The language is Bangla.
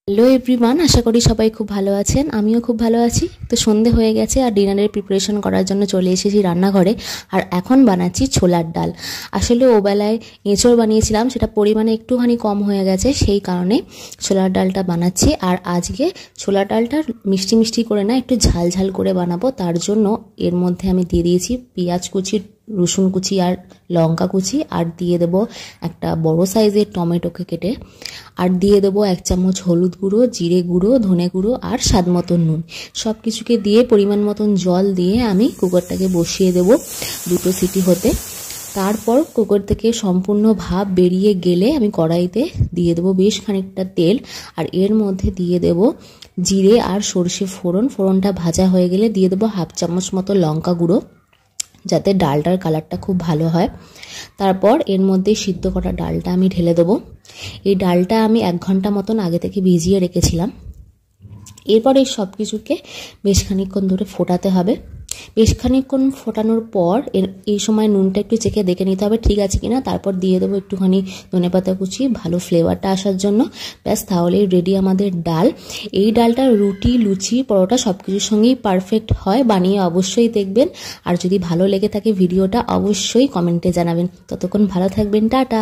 হ্যালো এভরিওয়ান, আশা করি সবাই খুব ভালো আছেন। আমিও খুব ভালো আছি। তো সন্ধে হয়ে গেছে আর ডিনারের প্রিপারেশন করার জন্য চলে এসেছি রান্নাঘরে। আর এখন বানাচ্ছি ছোলার ডাল। আসলে ওবেলায় এঁচড় বানিয়েছিলাম, সেটা পরিমাণে একটুখানি কম হয়ে গেছে, সেই কারণে ছোলার ডালটা বানাচ্ছি। আর আজকে ছোলার ডালটা মিষ্টি মিষ্টি করে না, একটু ঝাল ঝাল করে বানাবো। তার জন্য এর মধ্যে আমি দিয়ে দিয়েছি পেঁয়াজ কুচি, রসুন কুচি আর লঙ্কা কুচি, আর দিয়ে দেবো একটা বড় সাইজের টমেটোকে কেটে, আর দিয়ে দেবো 1 চামচ হলুদ গুঁড়ো, জিরে গুঁড়ো, ধনে গুঁড়ো আর স্বাদ মতন নুন। সব কিছুকে দিয়ে পরিমাণ মতন জল দিয়ে আমি কুকারটাকে বসিয়ে দেবো 2টো সিটি হতে। তারপর কুকার থেকে সম্পূর্ণ ভাপ বেরিয়ে গেলে আমি কড়াইতে দিয়ে দেবো বেশ খানিকটা তেল, আর এর মধ্যে দিয়ে দেবো জিরে আর সর্ষে ফোড়ন। ফোড়নটা ভাজা হয়ে গেলে দিয়ে দেবো 1/2 চামচ মতো লঙ্কা গুঁড়ো, যাতে ডালটার কালারটা খুব ভালো হয়। তারপর এর মধ্যে সিদ্ধ করা ডালটা আমি ঢেলে দেবো। এই ডালটা আমি 1 ঘন্টা মতন আগে থেকে ভিজিয়ে রেখেছিলাম। এরপর এই সব কিছুকে বেশ খানিকক্ষণ ধরে ফোটাতে হবে। বেশ খানিকক্ষণ ফোটানোর পর এই সময় নুনটা একটু চেখে দেখে নিতে হবে ঠিক আছে কিনা। তারপর দিয়ে দেবো একটুখানি ধনেপাতা কুচি, ভালো ফ্লেভারটা আসার জন্য। ব্যাস, তাহলেই রেডি আমাদের ডাল। এই ডালটা রুটি, লুচি, পরোটা সব কিছুর সঙ্গেই পারফেক্ট হয়। বানিয়ে অবশ্যই দেখবেন। আর যদি ভালো লেগে থাকে ভিডিওটা অবশ্যই কমেন্টে জানাবেন। ততক্ষণ ভালো থাকবেন, টাটা।